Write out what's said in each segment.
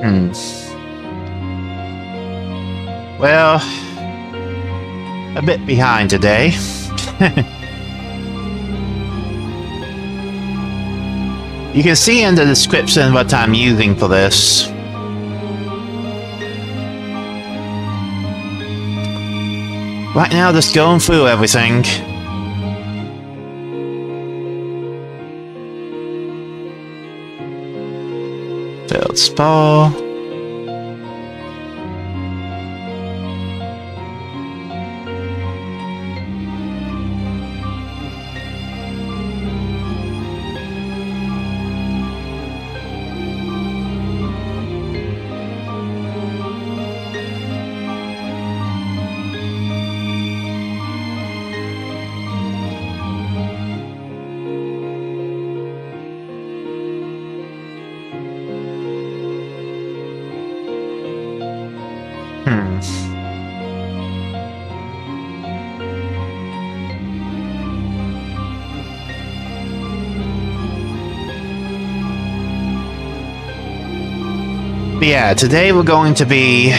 Hmm. Well, a bit behind today. You can see in the description what I'm using for this. Right now, just going through everything. Feldspar. But yeah, today we're going to be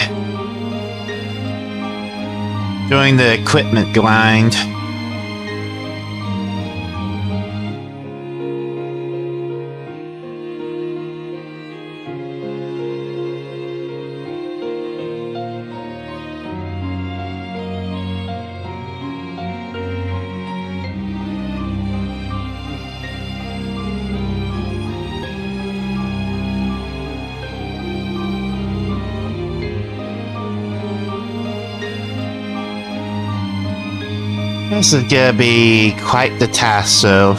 doing the equipment grind. This is gonna be quite the task, so...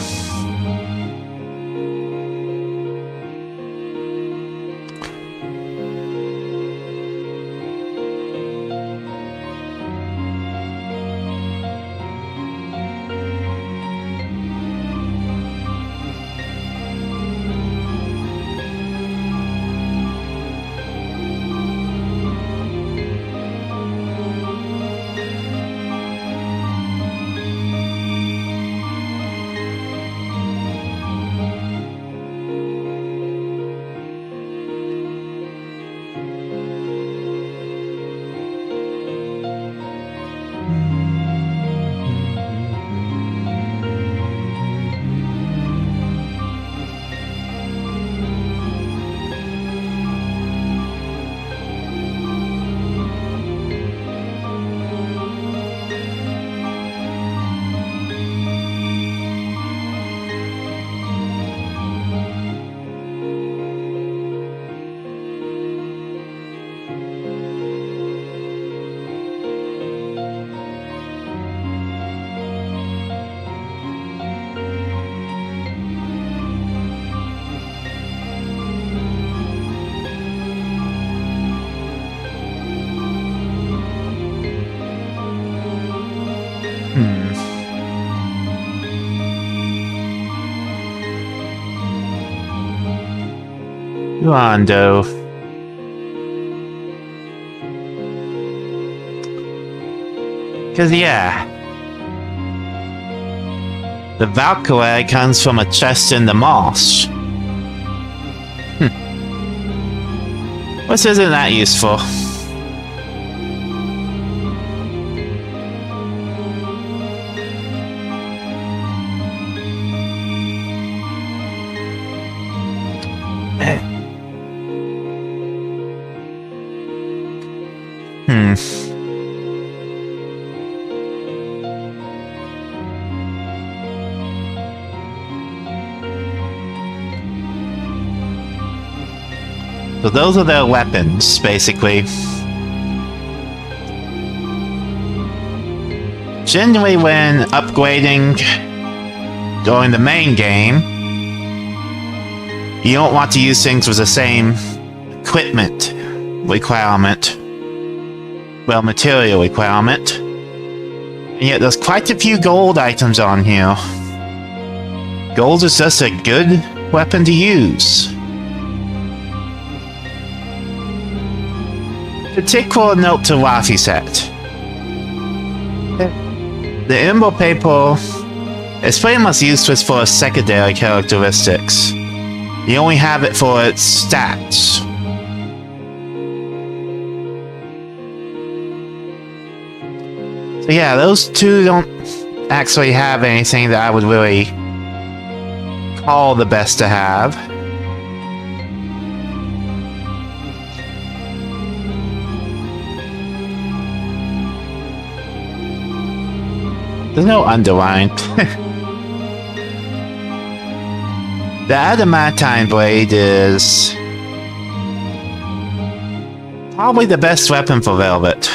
Rondo. Cause yeah, the Valkyrie comes from a chest in the moss. Which isn't that useful. So those are their weapons, basically. Generally, when upgrading during the main game, you don't want to use things with the same equipment requirement. Well, material requirement. And yet there's quite a few gold items on here. Gold is just a good weapon to use. Particular note to Rafi set. The Emerald Paper is pretty much useless for its secondary characteristics. You only have it for its stats. So yeah, those two don't actually have anything that I would really call the best to have. There's no underline. The adamantine blade is probably the best weapon for Velvet.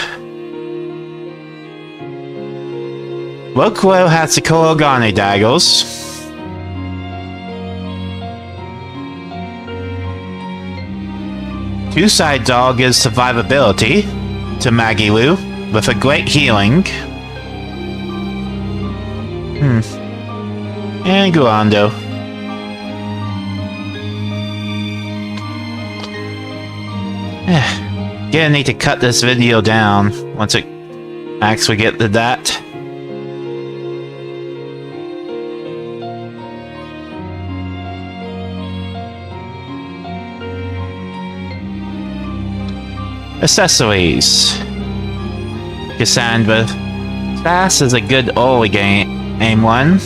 Lokuo has the Korogane daggers. Two-side dog is survivability to Magilu with a great healing. And Guando. Gonna need to cut this video down once it actually get to that. Accessories. Cassandra. Fast is a good early game one.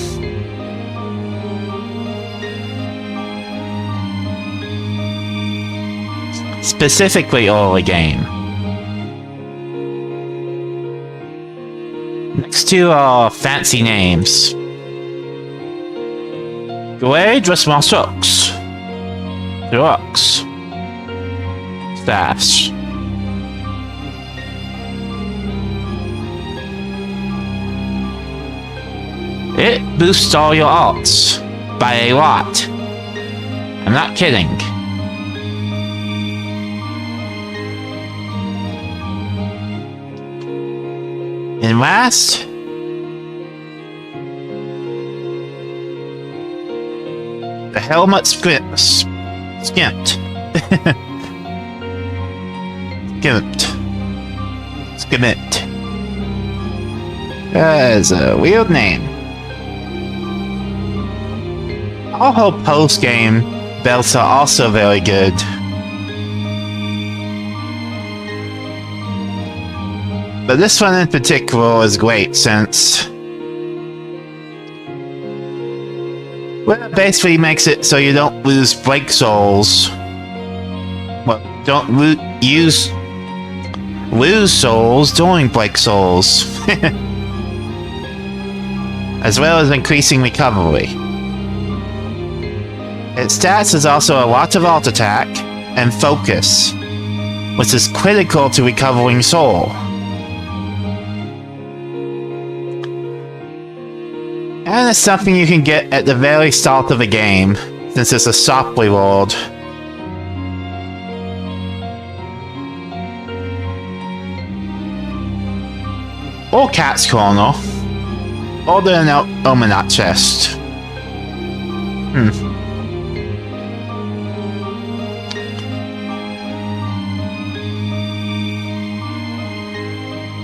Specifically early game. Next two are fancy names. Gouet Dressmonstreux. Deluxe. Stash. It boosts all your alts by a lot. I'm not kidding. And last, the helmet skimped. Skimped. That is a weird name. All post-game belts are also very good. But this one in particular is great since... well, it basically makes it so you don't lose break souls. Well, don't lose souls during break souls. As well as increasing recovery. Its stats is also a lot of alt attack and focus, which is critical to recovering soul. And it's something you can get at the very start of the game, since it's a soft reward. Or Cat's Corner. Or the Omanat chest.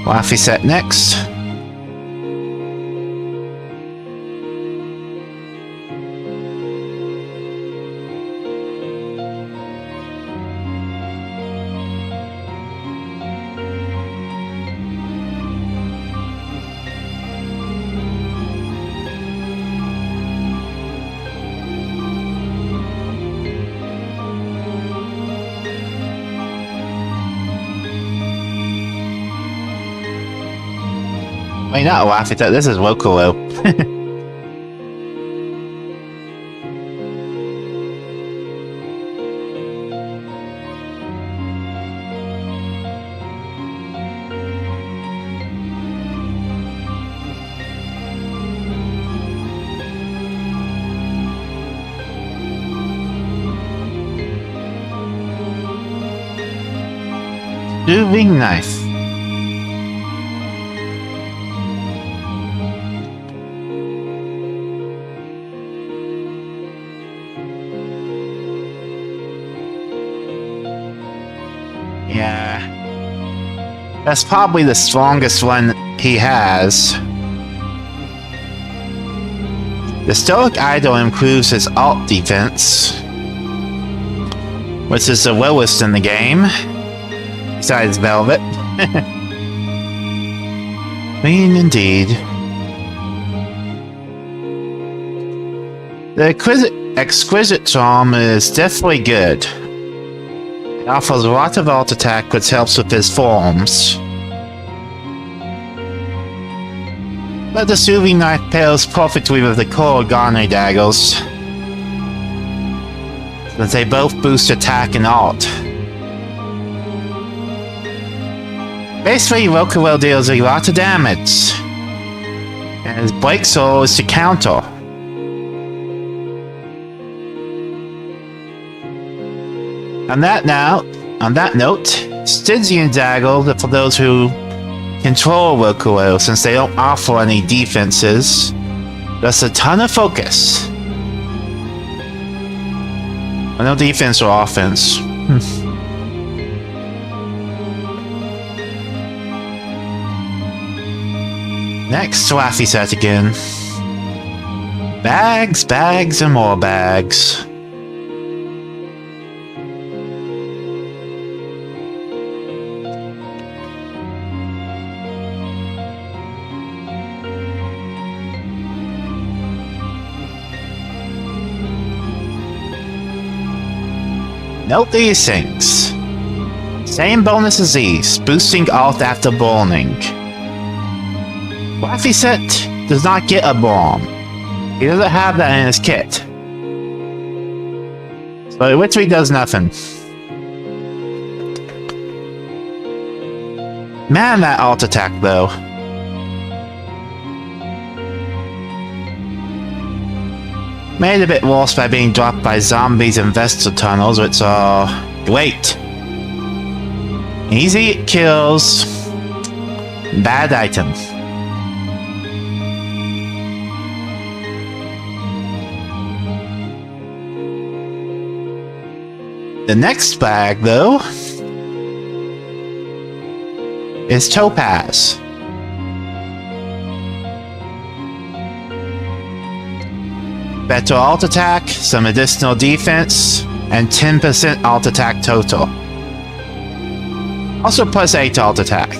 Laffy set next. Wait, not Laffy, this is Wokulo. Moving knife. Yeah. That's probably the strongest one he has. The Stoic Idol improves his alt defense, which is the lowest in the game, besides Velvet. Clean indeed. The exquisite charm is definitely good. It offers a lot of alt attack which helps with his forms. But the soothing knife pairs perfectly with the core Garnet daggers, since they both boost attack and alt. Basically, Rokuo deals a lot of damage, and his break soul is to counter. On that note, Stygian Dagger for those who control Rokuo, since they don't offer any defenses. That's a ton of focus. Well, no defense or offense. Next, Swaffy set again. Bags, bags, and more bags. Note these things. Same bonus as these, boosting alt after burning. Waffy set does not get a bomb. He doesn't have that in his kit. So it literally does nothing. Man, that alt attack though. Made a bit worse by being dropped by zombies and Vestal tunnels, which are great. Easy kills. Bad item. The next bag, though, is Topaz. Better alt attack, some additional defense, and 10% alt attack total. Also plus 8 alt attack.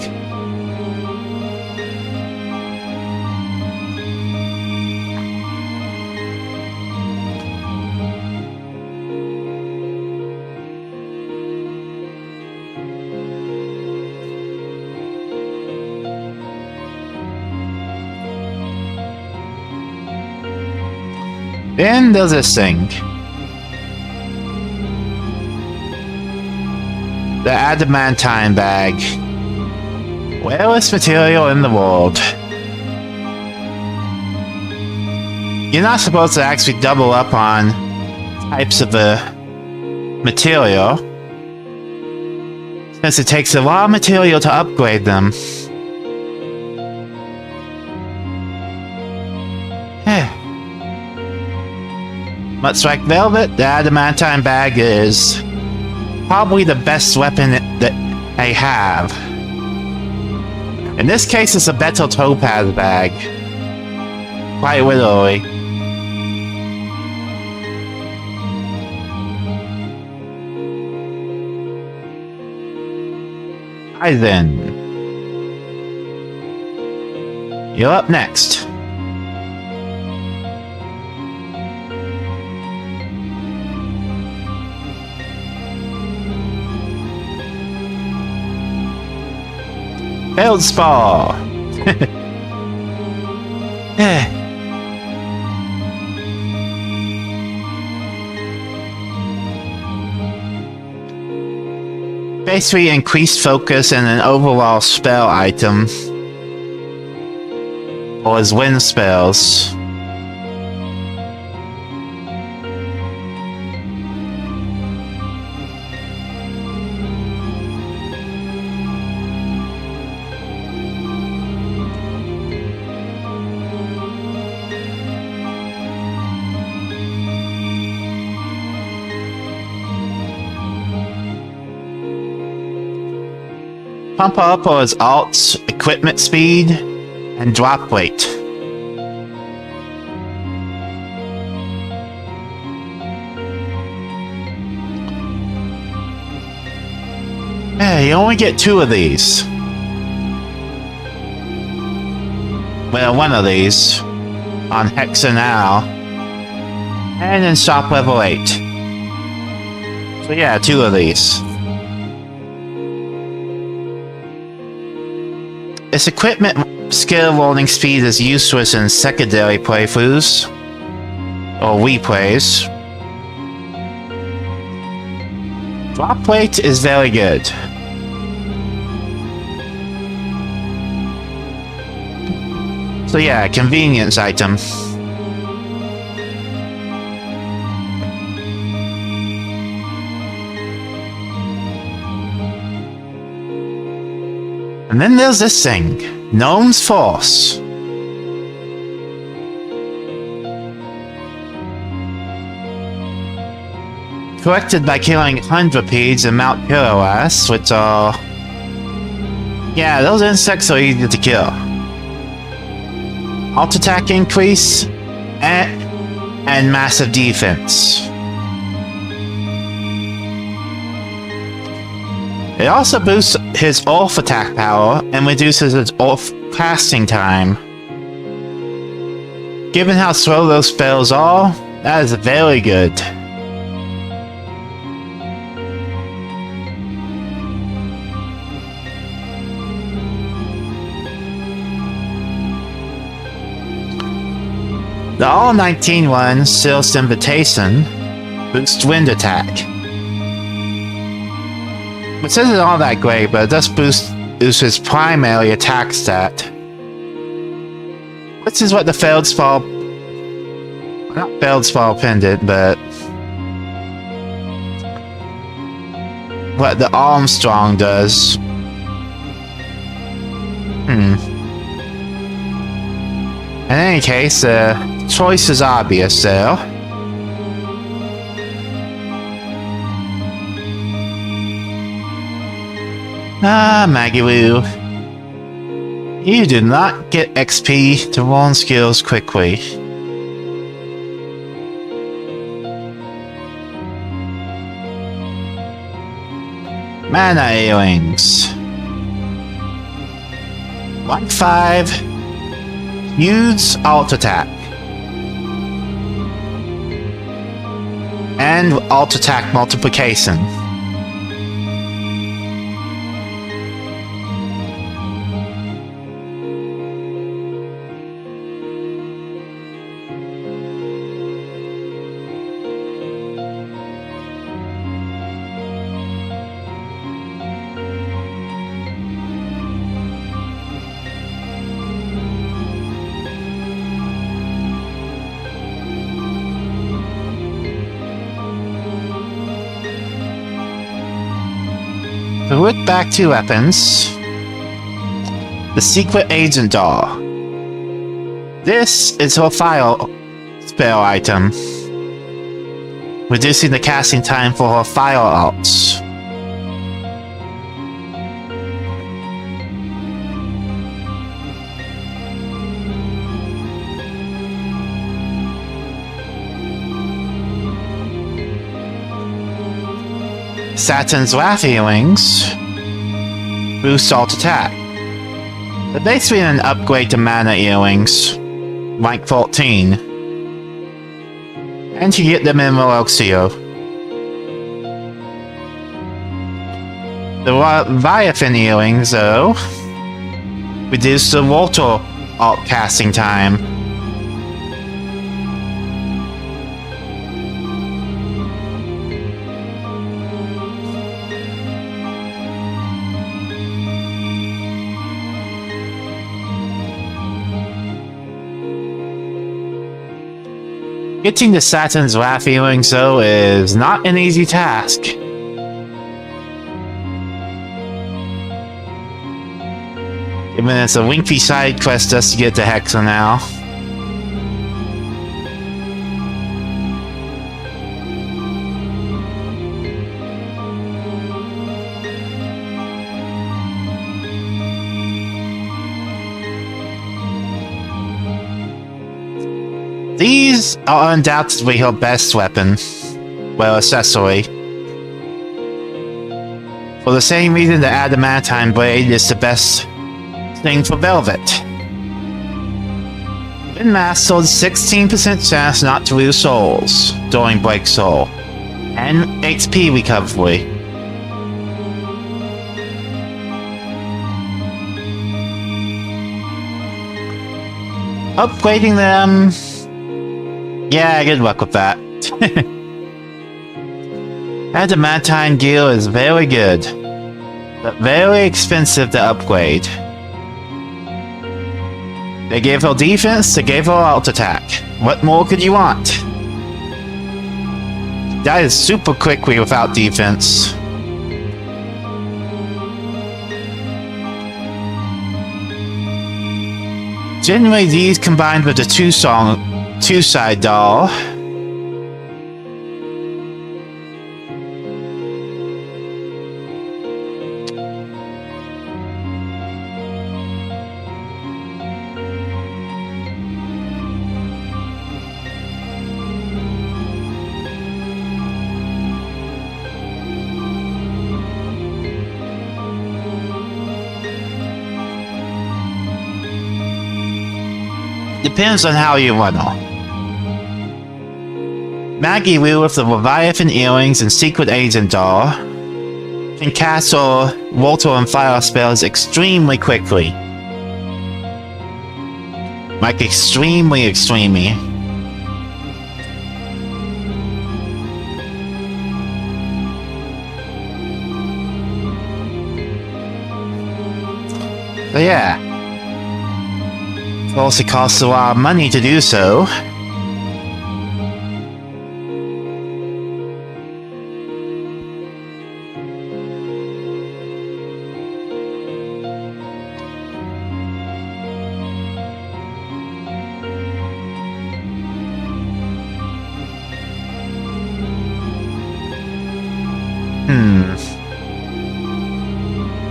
Then there's this thing. The adamantine bag. Rarest material in the world. You're not supposed to actually double up on types of the material, since it takes a lot of material to upgrade them. Much like Velvet, the adamantine bag is probably the best weapon that I have. In this case, it's a better topaz bag. Quite literally. Then. You're up next. Feldspar! Basically increased focus and an overall spell item for his wind spells. Pump up his alt's equipment speed and drop weight. Hey, you only get 2 of these. Well, one of these on Hexenal, and in shop level 8. So yeah, 2 of these. Its equipment skill rolling speed is useless in secondary playthroughs, or replays. Drop rate is very good. So yeah, convenience item. And then there's this thing, Gnome's Force. Collected by killing hundredipedes and Mount Piroas, which are... yeah, those insects are easy to kill. Alt attack increase, and massive defense. It also boosts his Ulf attack power and reduces his Ulf casting time. Given how slow those spells are, that is very good. The All-19 one, Sales Invitation, boosts wind attack. Which isn't all that great, but it does boost his primary attack stat. Which is what the Feldspar... not Feldspar Pendant, but... what the Armstrong does. In any case, choice is obvious, though. Ah, Magiwoo. You do not get XP to learn skills quickly. Mana Earrings. Rank 5. Use Alt Attack. And Alt Attack Multiplication. So with back to weapons, the Secret Agent Doll. This is her fire spell item, reducing the casting time for her fire alts. Saturn's Wrath Earrings boost alt attack. They're basically an upgrade to Mana Earrings, rank 14, and you get them in Meloxio. The Leviathan Earrings, though, reduce the water alt casting time. Getting the Saturn's Wrath Earrings, though, is not an easy task. Given it's a lengthy side quest just to get to Hexenal. These are undoubtedly her best weapon, well, accessory. For the same reason the Adamantine Blade is the best thing for Velvet. Been mastered, 16% chance not to lose souls during Break Soul. And HP recovery. Upgrading them... yeah, good luck with that. Adamantine gear is very good, but very expensive to upgrade. They gave her defense, they gave her alt attack. What more could you want? That is super quickly without defense. Generally, these combined with the two-side doll. Depends on how you run her. Maggie Wheel with the Leviathan earrings and Secret Agent doll can cast her water and fire spells extremely quickly. Like extremely. So yeah. Of course, it costs a lot of money to do so.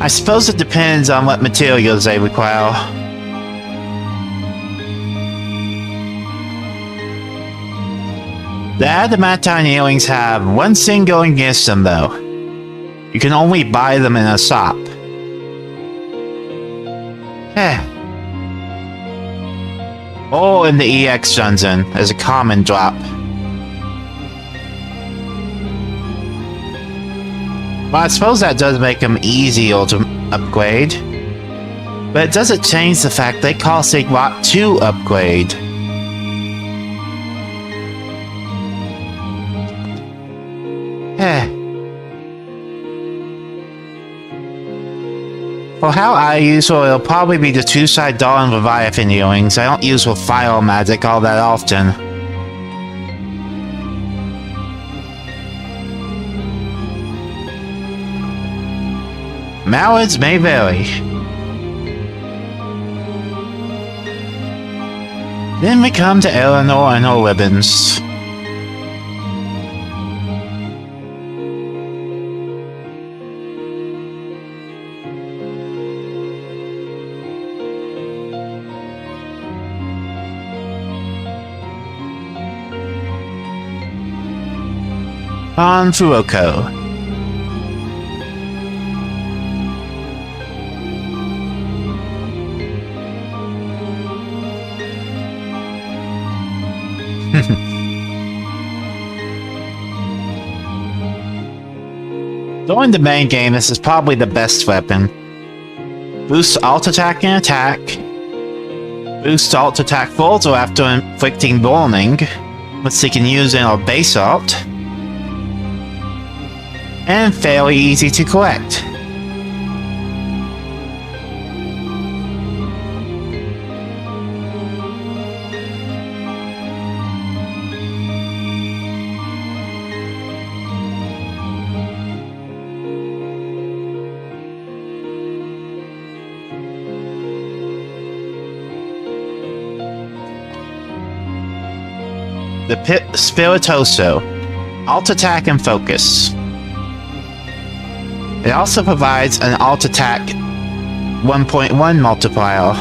I suppose it depends on what materials they require. The adamantine earrings have one thing going against them though. You can only buy them in a shop. Or in the EX dungeon as a common drop. Well, I suppose that does make them easier to upgrade. But it doesn't change the fact they cost a lot to upgrade. For how I use her, it'll probably be the two-side doll and Leviathan earrings. I don't use her fire magic all that often. Mallards may vary. Then we come to Eleanor and her ribbons. On Fuoko. During the main game, this is probably the best weapon. Boosts alt attack and attack. Boosts alt attack further after inflicting burning, which they can use in our base alt. And fairly easy to collect. The Spiritoso, alt attack and focus. It also provides an alt attack 1.1 multiplier.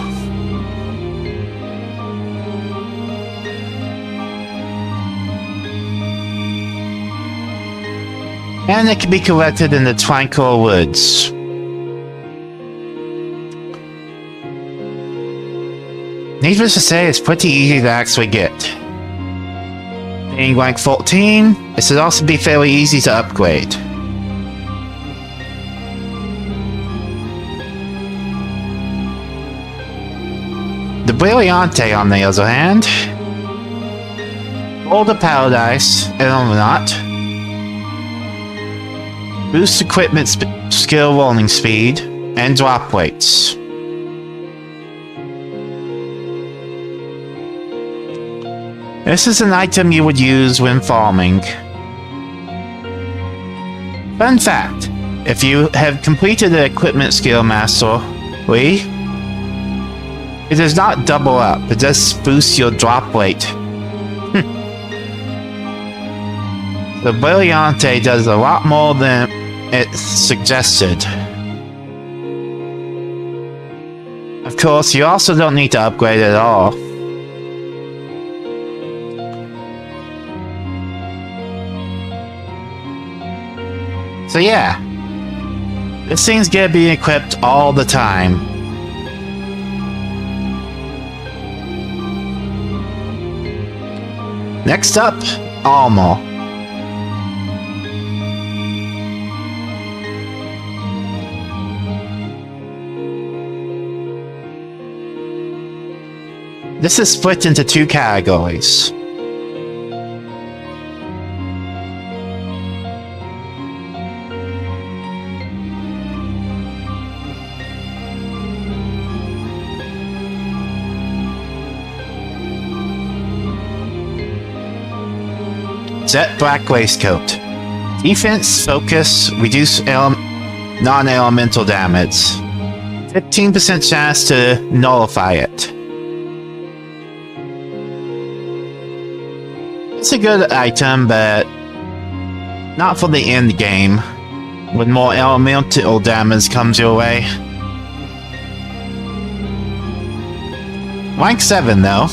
And it can be collected in the Tranquil Woods. Needless to say, it's pretty easy to actually get. Being rank 14, it should also be fairly easy to upgrade. The Brillante, on the other hand, Boulder Paradise, Illuminat, boost equipment skill rolling speed, and drop rates. This is an item you would use when farming. Fun fact, if you have completed the equipment skill mastery, it does not double up, it does boost your drop rate. The Brillante does a lot more than it suggested. Of course, you also don't need to upgrade at all. So yeah, this thing's gonna be equipped all the time. Next up, armor. This is split into two categories. Jet Black Waistcoat. Defense, focus, reduce non-elemental damage. 15% chance to nullify it. It's a good item, but not for the end game, when more elemental damage comes your way. Rank 7 though.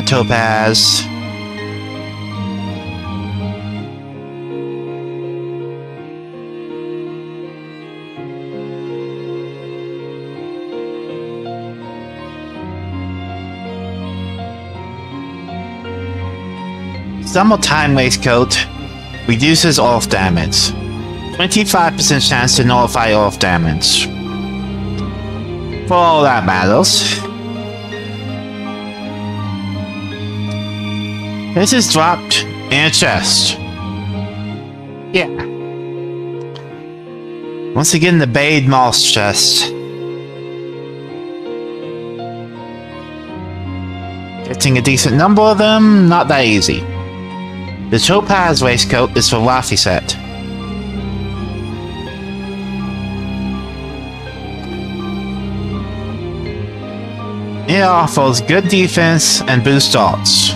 Topaz. Summertime Waistcoat reduces off damage. 25% chance to nullify off damage. For all that matters. This is dropped in a chest. Yeah. Once again, the Bade Moss chest. Getting a decent number of them, not that easy. The Topaz Waistcoat is for Rafi set. It offers good defense and boost odds.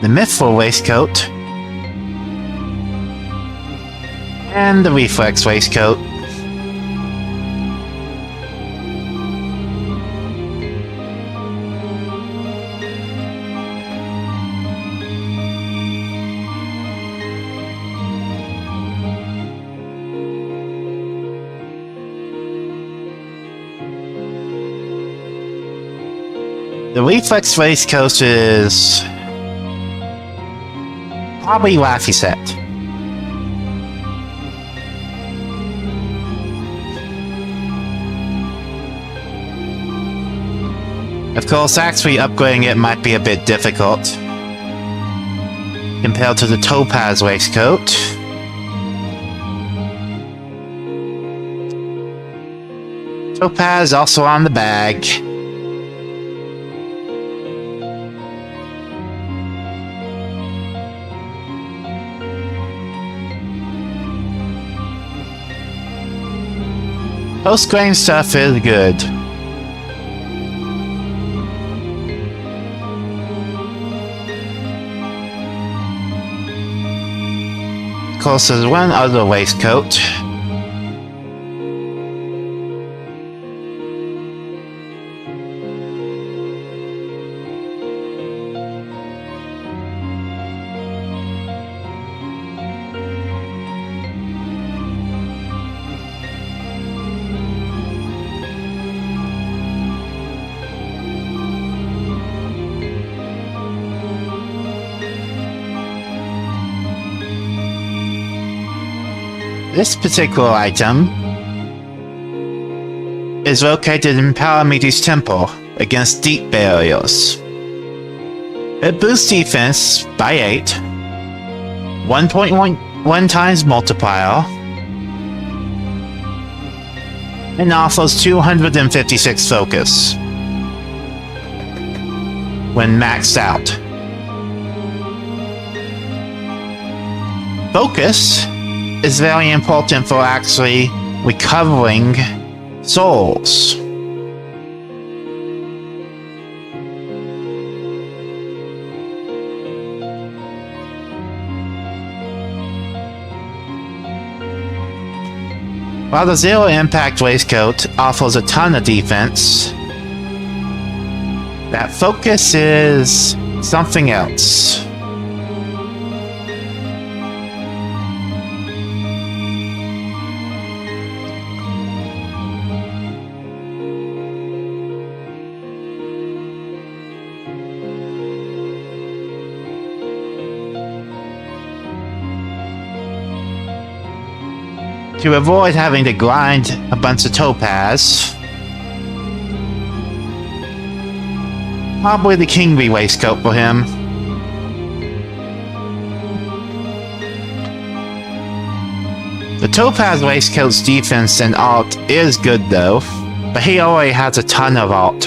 The Mythful Waistcoat, and the Reflex Waistcoat. The Reflex Waistcoat is probably Laffy set. Of course, actually upgrading it might be a bit difficult compared to the Topaz Waistcoat. Topaz also on the bag. Post-grain stuff is good. Of course, there's one other waistcoat. This particular item is located in Paramedes' temple against deep barriers. It boosts defense by 8, 1.1 times multiplier, and offers 256 focus when maxed out. Focus is very important for actually recovering souls. While the Zero Impact Waistcoat offers a ton of defense, that focus is something else. To avoid having to grind a bunch of topaz, probably the Kingly waistcoat for him. The topaz waistcoat's defense and alt is good though, but he already has a ton of alt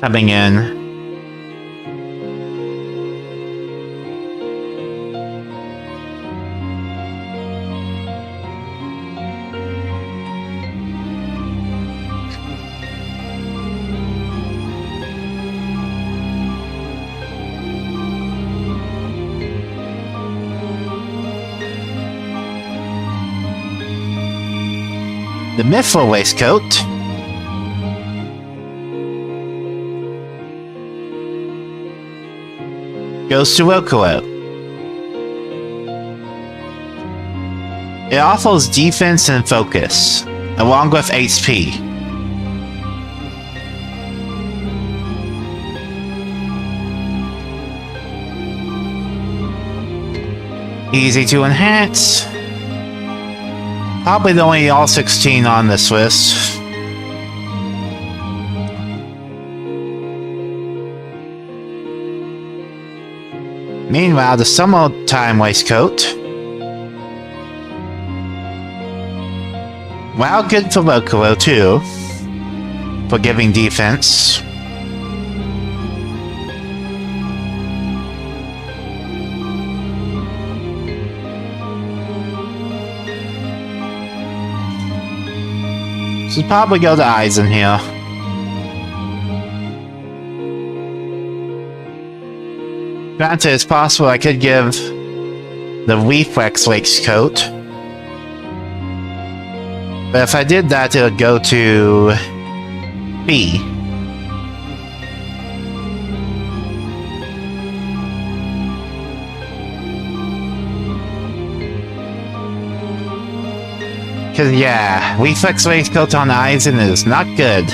coming in. The Mithril waistcoat goes to Rokuro. It offers defense and focus, along with HP. Easy to enhance. Probably the only all 16 on this list. Meanwhile, the Summertime waistcoat, while good for Rokuro too, for giving defense. Should probably go to eyes in here. Granted, it's possible I could give the reflex waistcoat, but if I did that, it would go to B. Cause yeah, reflex waistcoat on Aizen is not good,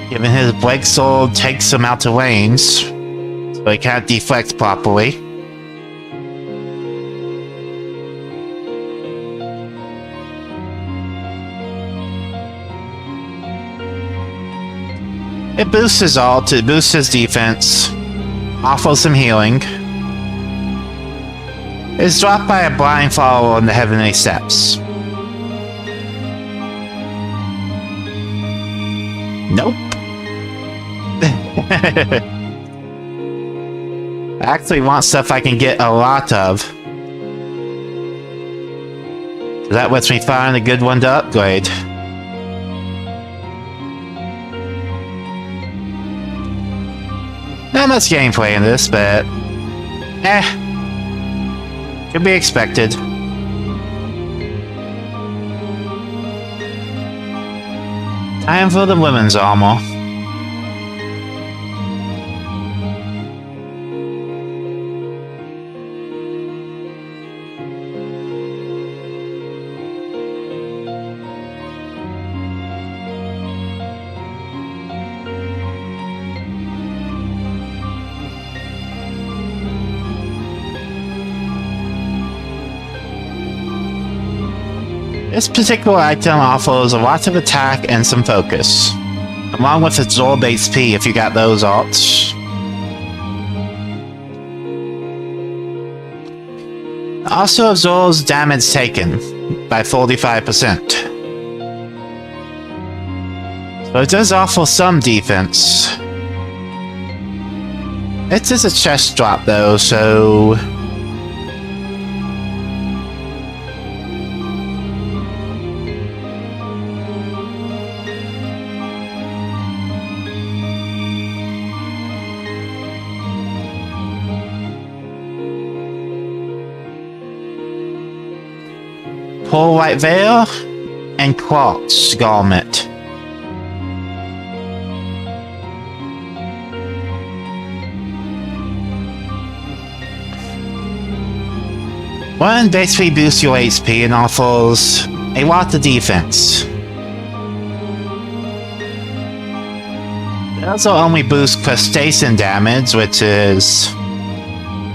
given his Blake Sword takes him out to range, so he can't deflect properly. It boosts his ult, it boosts his defense, offers some healing. It's dropped by a blind follower on the Heavenly Steps. Nope. I actually want stuff I can get a lot of. That lets me find a good one to upgrade. Not much gameplay in this, but... could be expected. Time for the women's armor. This particular item offers a lot of attack and some focus, along with absorb HP if you got those arts. It also absorbs damage taken by 45%. So it does offer some defense. It is a chest drop though, so... Pearl White Veil and Quartz Garment. One basically boosts your HP and offers a lot of defense. It also only boosts crustacean damage, which is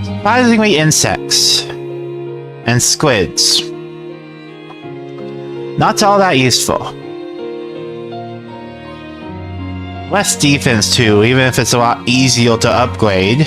surprisingly insects and squids. Not all that useful. Less defense too, even if it's a lot easier to upgrade.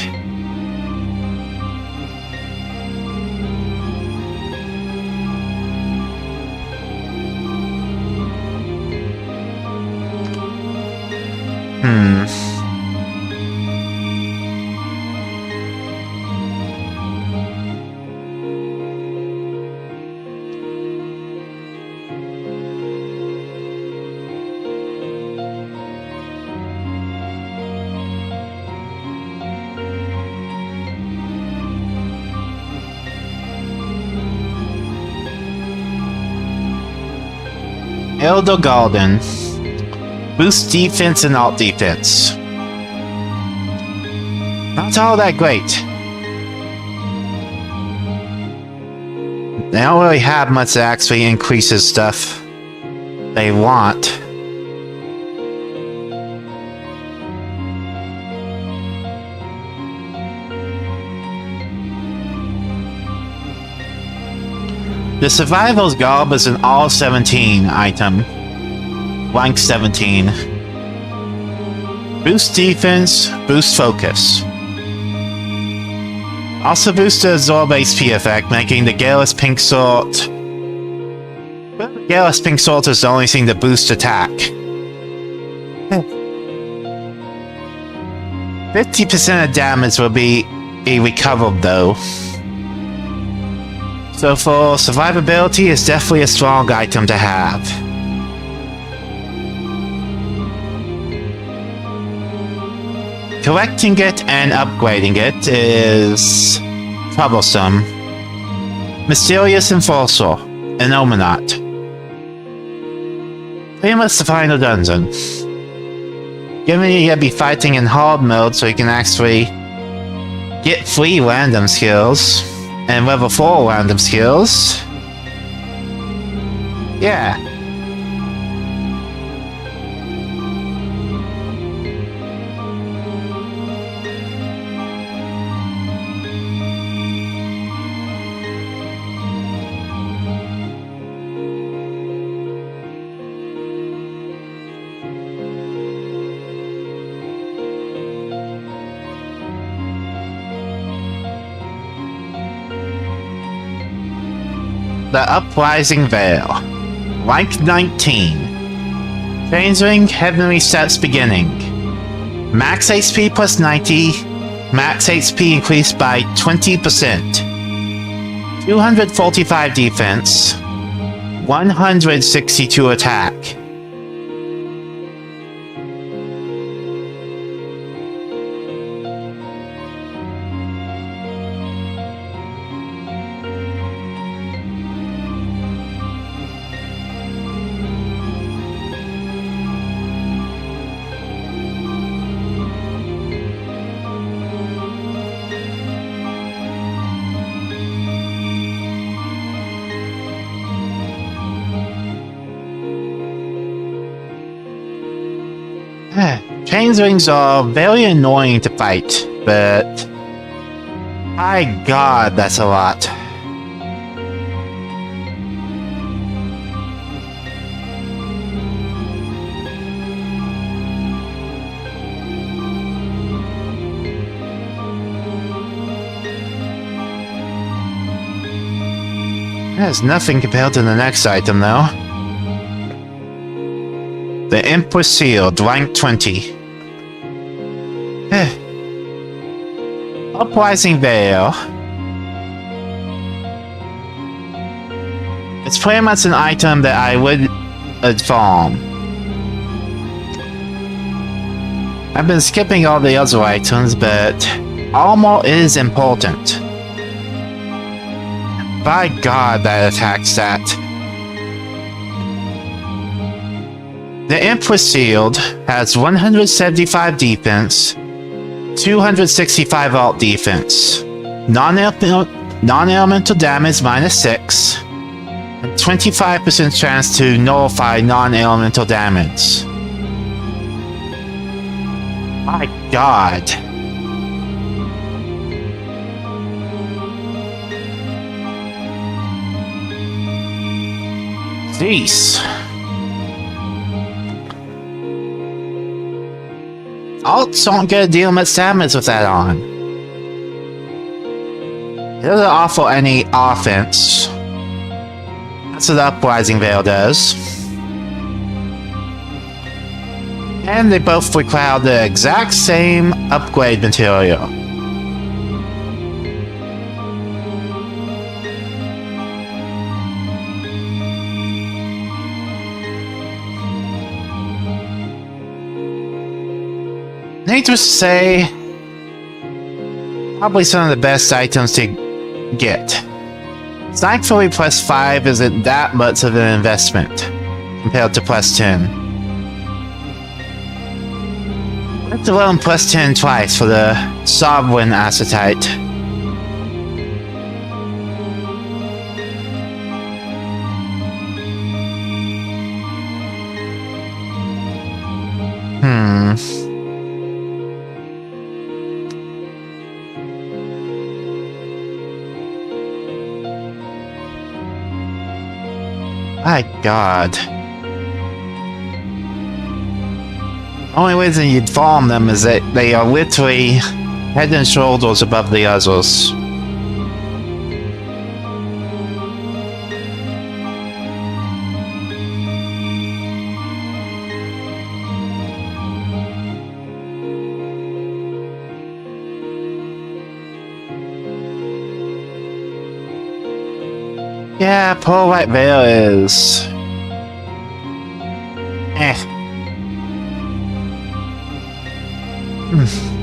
Elder Garden. Boost defense and alt defense. Not all that great. They don't really have much that actually increases stuff they want. The Survival's Garb is an all 17 item. Rank 17. Boost defense, boost focus. Also boosts the absorb HP effect, making the Garrus Pink Sword... Well, the Garrus Pink Sword is the only thing to boost attack. 50% of damage will be recovered though. So for survivability, it's definitely a strong item to have. Collecting it and upgrading it is troublesome. Mysterious Enforcer, an Omenot. Pretty much the final dungeon. Given you gotta be fighting in hard mode so you can actually get free random skills. And level 4 random skills. Yeah. The Uprising Veil. Rank 19. Changing Heavenly Stats beginning. Max HP plus 90. Max HP increased by 20%. 245 defense. 162 attack. Changelings are very annoying to fight, but my god, that's a lot. That's nothing compared to the next item, though. The Empress Shield, rank 20. Uprising Veil. It's pretty much an item that I would farm. I've been skipping all the other items, but armor is important. By god, that attack stat. The Empress Shield has 175 defense, 265 alt defense, non-elemental damage -6, and 25% chance to nullify non-elemental damage. My god. Jeez. Alts don't get to deal much damage with that on. It doesn't offer any offense. That's what the Uprising Veil does. And they both require the exact same upgrade material. Needless to say, probably some of the best items to get. Thankfully, plus 5 isn't that much of an investment compared to plus 10. Let alone plus 10 twice for the Sovereign Acerite. My god. Only reason you'd farm them is that they are literally head and shoulders above the others. Yeah, Pearl White Veil is...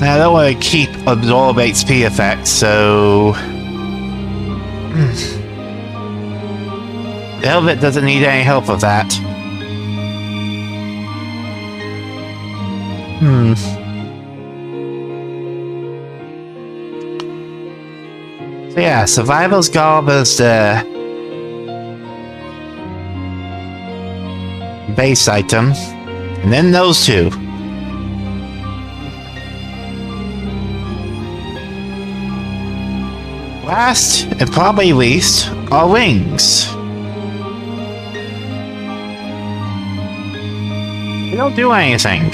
I don't want to keep absorb HP effects, so... Velvet doesn't need any help with that. So yeah, Survival's Garb is the base item, and then those two. Last, and probably least, are wings. They don't do anything.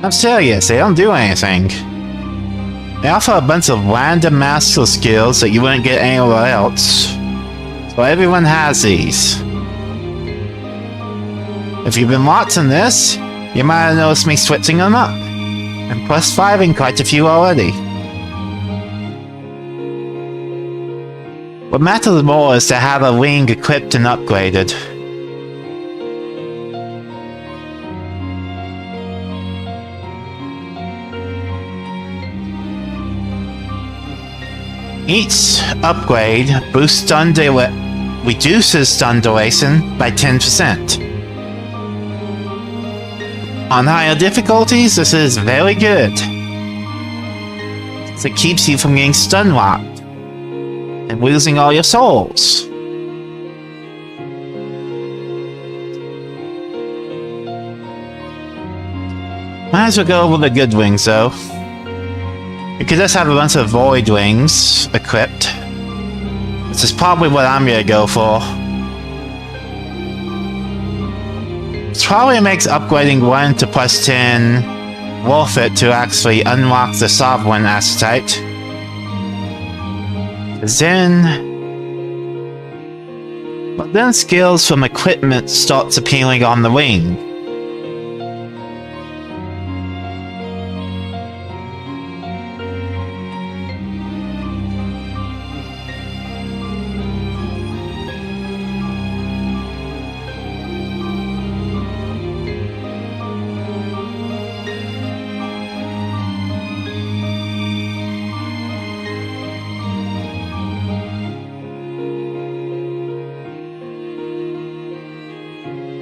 I'm serious, they don't do anything. They offer a bunch of random master skills that you wouldn't get anywhere else. So everyone has these. If you've been watching this, you might have noticed me switching them up. I'm plus 5 in quite a few already. What matters more is to have a wing equipped and upgraded. Each upgrade boosts reduces stun duration by 10%. On higher difficulties, this is very good. It keeps you from getting stun locked and losing all your souls. Might as well go over the good wings though. You could just have a bunch of void wings equipped. This is probably what I'm gonna go for. This probably makes upgrading 1 to plus 10 worth it to actually unlock the Sovereign Acerite. But then skills from equipment starts appearing on the wing.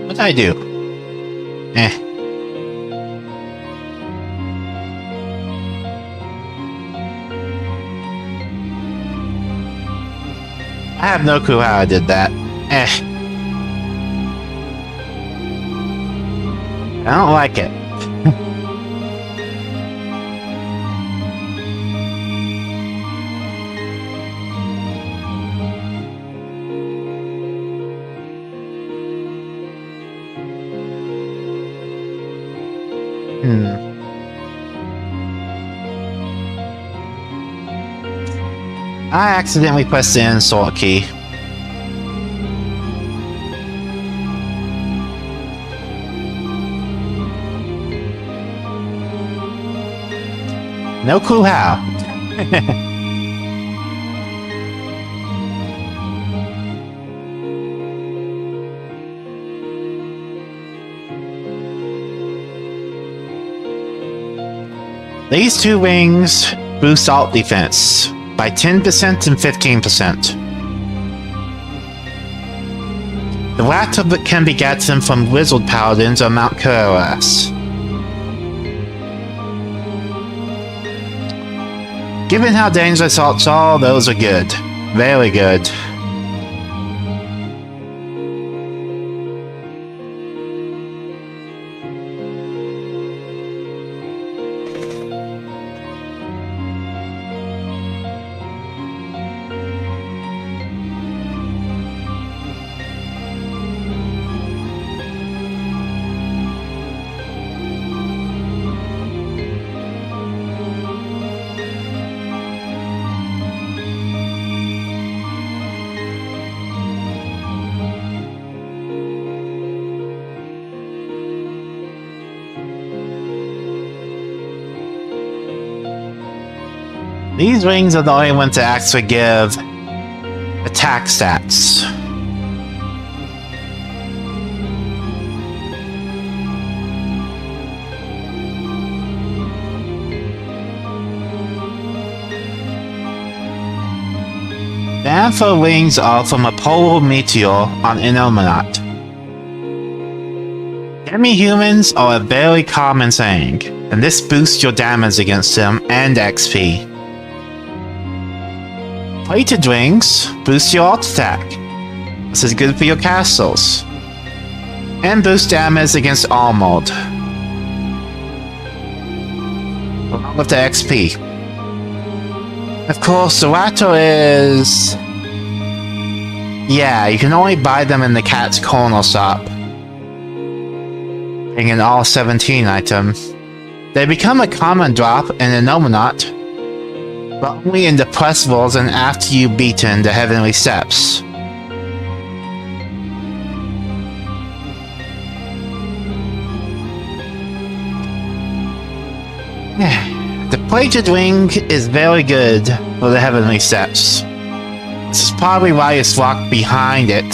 What did I do? I have no clue how I did that. I don't like it. I accidentally pressed the insert key. No clue how. These two wings boost alt defense by 10% and 15%. The latter can be gotten from Wizard Paladins on Mount Kuros. Given how dangerous alts are, those are good. Very good. These wings are the only ones that actually give attack stats. The Anther wings are from a polar meteor on Enhancement. Enemy humans are a very common thing, and this boosts your damage against them and XP. Plated wings boost your alt attack. This is good for your castles. And boost damage against armored. Along with the XP. Of course, the latter is... yeah, you can only buy them in the Cat's Corner shop. Being an all 17 item. They become a common drop in the Nominaut, but only in the plus rolls and after you've beaten the Heavenly Steps. The plated ring is very good for the Heavenly Steps. This is probably why it's locked behind it.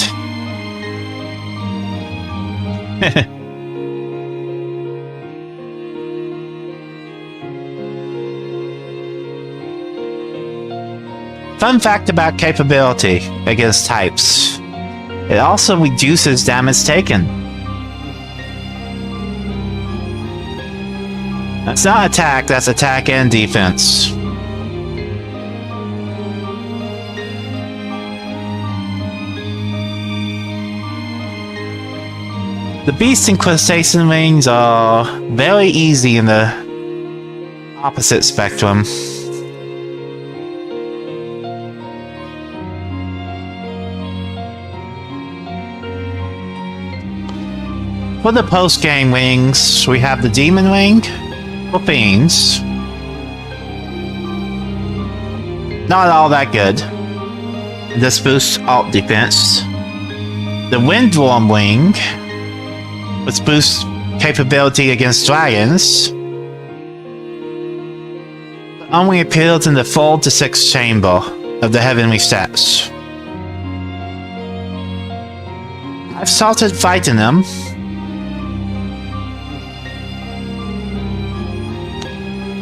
Fun fact about capability against types. It also reduces damage taken. That's not attack, that's attack and defense. The Beast and Crustacean Wings are very easy in the opposite spectrum. For the post-game wings, we have the Demon Wing for Fiends. Not all that good. This boosts alt defense. The Windworm Wing, which boosts capability against dragons, but only appears in the 4 to 6 chamber of the Heavenly Steps. I've started fighting them.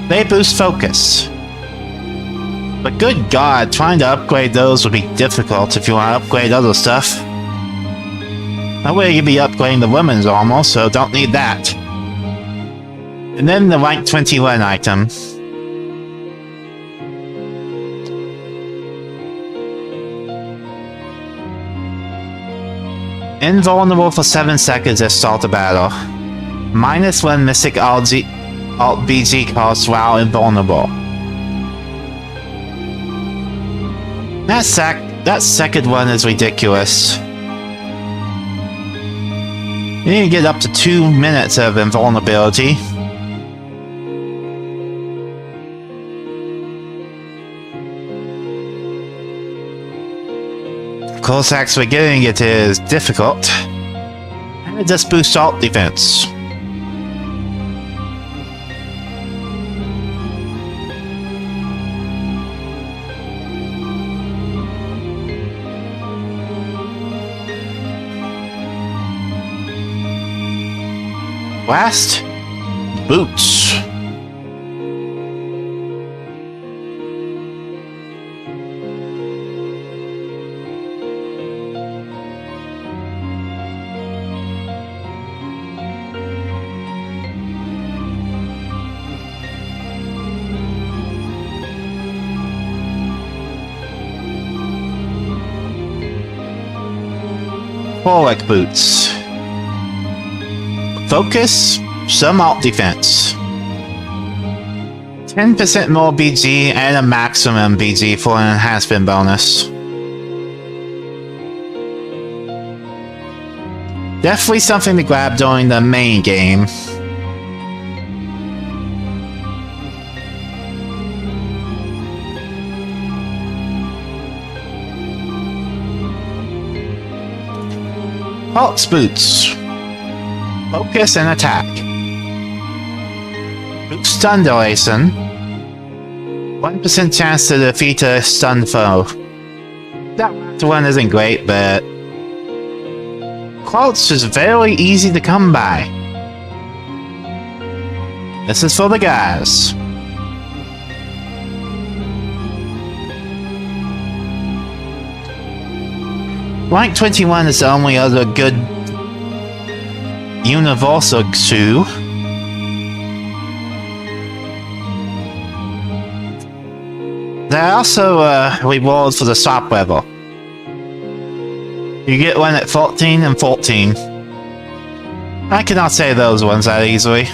They boost focus. But good god, trying to upgrade those would be difficult if you want to upgrade other stuff. That way you'd be upgrading the women's armor, so don't need that. And then the rank 21 item. Invulnerable for 7 seconds at start of battle. -1 Mystic Alt BG cost while invulnerable. That second one is ridiculous. You need to get up to 2 minutes of invulnerability. Of course, actually getting it is difficult. And it just boosts alt defense. Last, boots. Warwick boots. Focus, some alt defense. 10% more BG and a maximum BG for an enhancement bonus. Definitely something to grab during the main game. Hulk's boots. Focus and attack. Boost stun duration. 1% chance to defeat a stunned foe. That last one isn't great, but Quotes is very easy to come by. This is for the guys. Rank 21 is the only other good universal shoe. There are also rewards for the swap level. You get one at 14 and 14. I cannot say those ones that easily.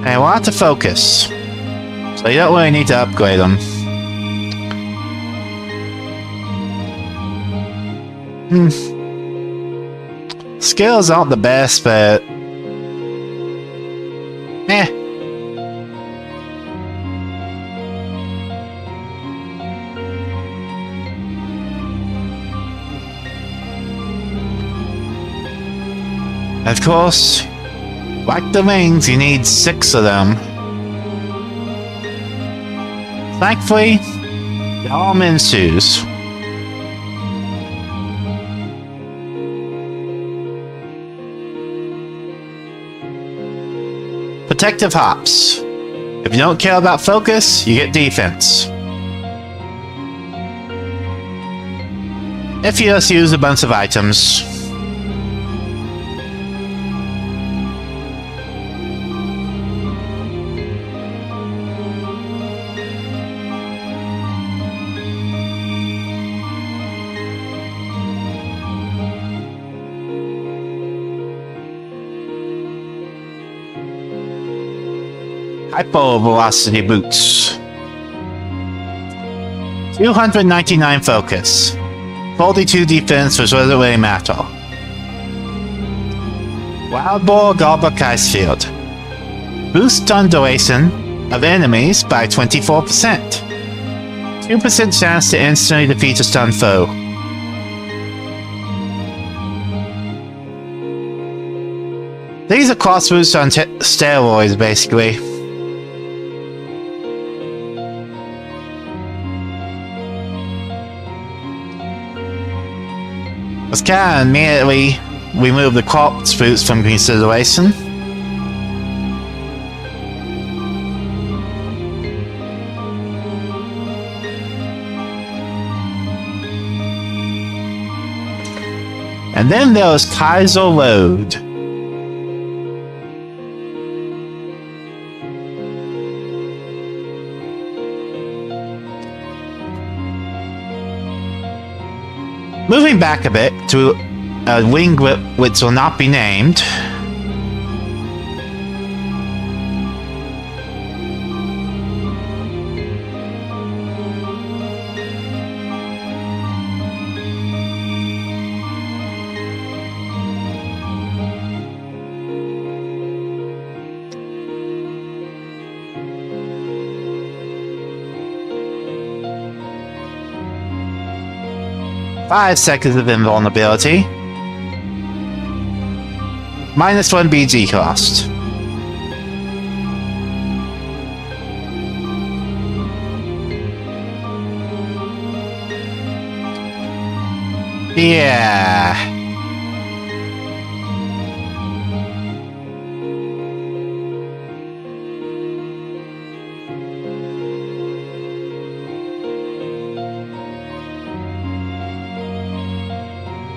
I want to focus, so you don't really need to upgrade them. Skills aren't the best, but... eh. Of course, like the rings, you need 6 of them. Thankfully, they're all men's shoes. Protective hops. If you don't care about focus, you get defense. If you just use a bunch of items. Hyper velocity boots. 299 focus. 42 defense, which doesn't really matter. Wild Boar Goblik Ice Field. Boost stun duration of enemies by 24%. 2% chance to instantly defeat a stun foe. These are cross boosts on steroids, basically. Let's kind of immediately remove the cross boots from consideration. And then there's Kaiser Road. Moving back a bit to a wing which will not be named. Five seconds of invulnerability. -1 BG cost. Yeah.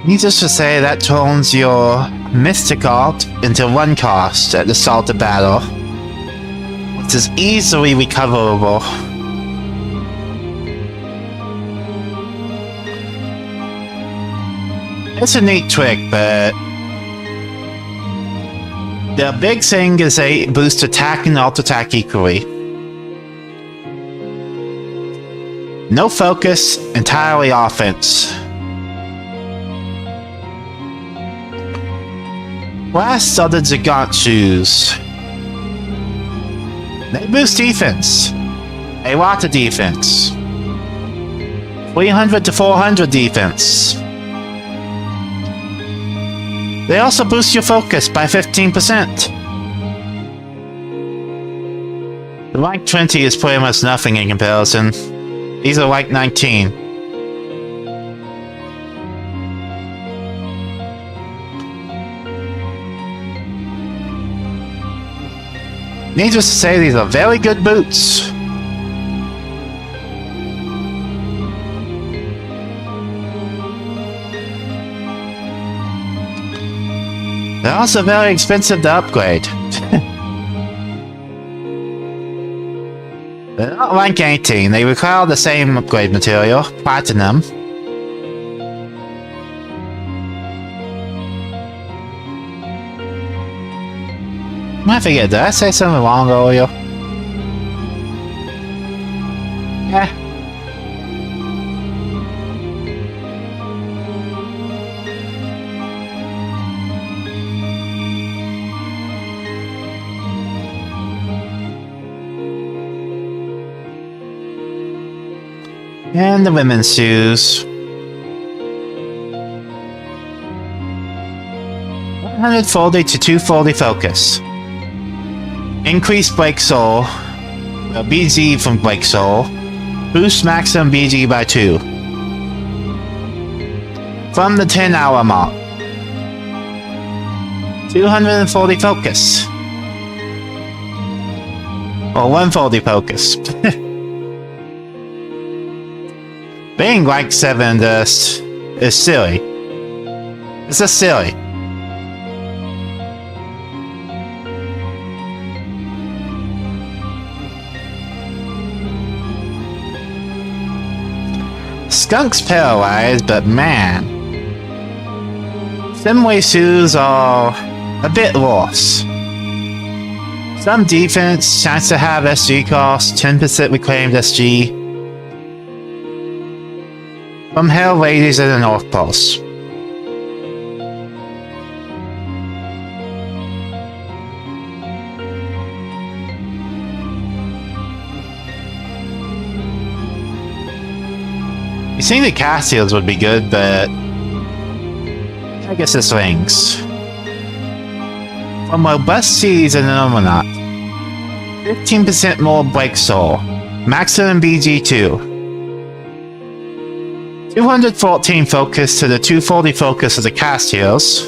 Needless to say, that turns your Mystic Art into 1 cost at the start of battle, which is easily recoverable. It's a neat trick, but the big thing is they boost attack and alt attack equally. No focus, entirely offense. Last are the Gigant shoes. They boost defense. A lot of defense. 300 to 400 defense. They also boost your focus by 15%. The rank 20 is pretty much nothing in comparison. These are rank 19. Needless to say, these are very good boots. They're also very expensive to upgrade. They're not rank 18, they require the same upgrade material, Platinum. I forget, did I say something wrong earlier? Yeah. And the women's shoes. 140 to 240 focus. Increase Break Soul. BG from Break Soul. Boost maximum BG by 2. From the 10-hour mark. 240 focus. Or 140 focus. Being like 7 just is silly. It's just silly. Skunk's paralyzed, but man, Simway shoes are a bit lost. Some defense, chance to have SG cost, 10% reclaimed SG. From Hell Ladies at the North Pulse. You think the Castiels would be good, but I guess this rings. From Robust Seas and Illuminat. 15% more Break Soul. Maximum BG2. 214 focus to the 240 focus of the Castiels.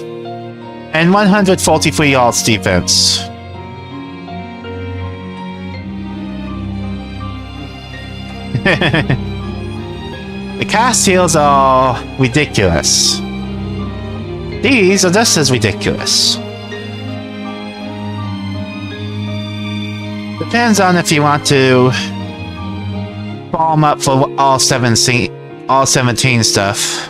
And 143 odds defense. The Castiels are ridiculous. These are just as ridiculous. Depends on if you want to farm up for all 17 stuff.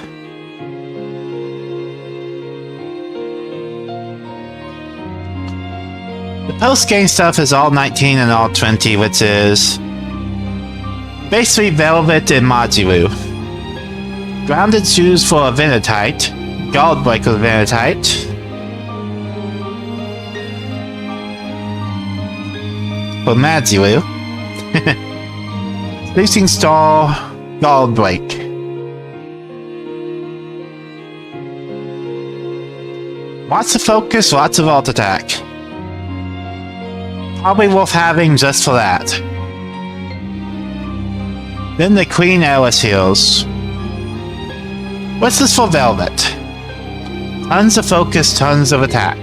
The post-game stuff is all 19 and all 20, which is basically Velvet and Majiru. Grounded shoes for a Venatite. Godbreak with Venatite. For Majiru. Sleeping Star, Godbreak. Lots of focus, lots of alt attack. Probably worth having just for that. Then the Queen Alice heals. What's this for Velvet? Tons of focus, tons of attack.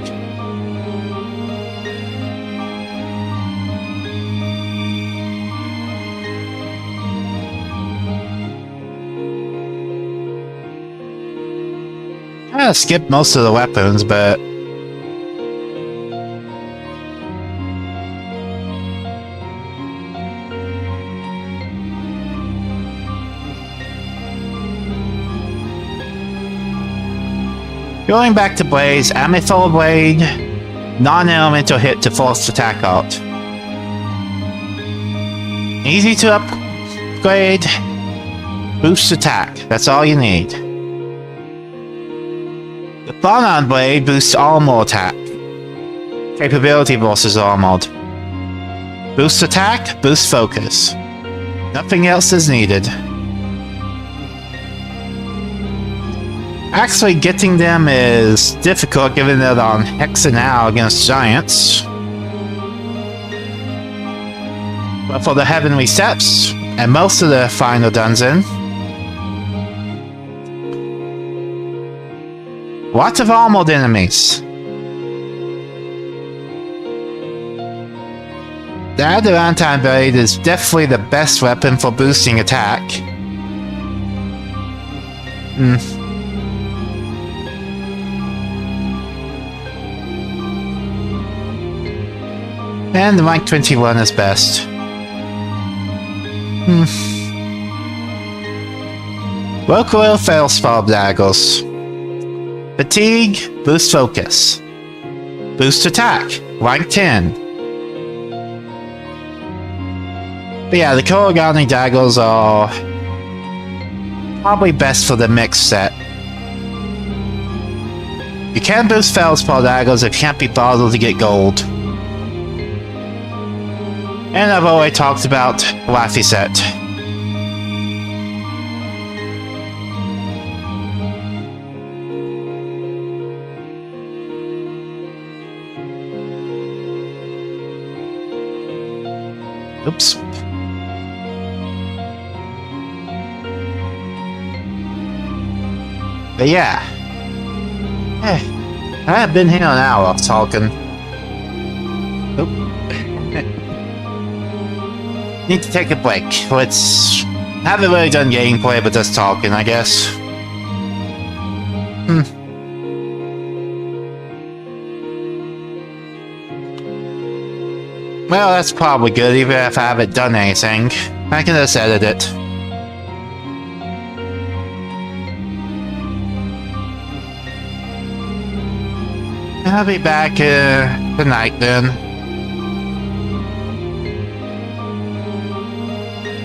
I skipped most of the weapons, but going back to Blades, Amethol Blade, non-elemental hit to force attack alt. Easy to upgrade, boost attack, that's all you need. The Bonon Blade boosts armor attack. Capability versus armored. Boost attack, boost focus. Nothing else is needed. Actually, getting them is difficult given that on Hex and now against Giants. But for the Heavenly Steps, and most of the final dungeon, lots of armored enemies. The Adamantine Blade is definitely the best weapon for boosting attack. And the rank 21 is best. Recoil Failspell Daggers. Fatigue, boost focus. Boost attack, rank 10. But yeah, the Korigani Daggers are probably best for the mixed set. You can boost Feldspar Daggers if you can't be bothered to get gold. And I've already talked about Laffy set. Oops. But yeah. I have been here an hour talking. Oop. Need to take a break. Let's... haven't really done gameplay, but just talking, I guess. Well, that's probably good, even if I haven't done anything. I can just edit it. I'll be back tonight then.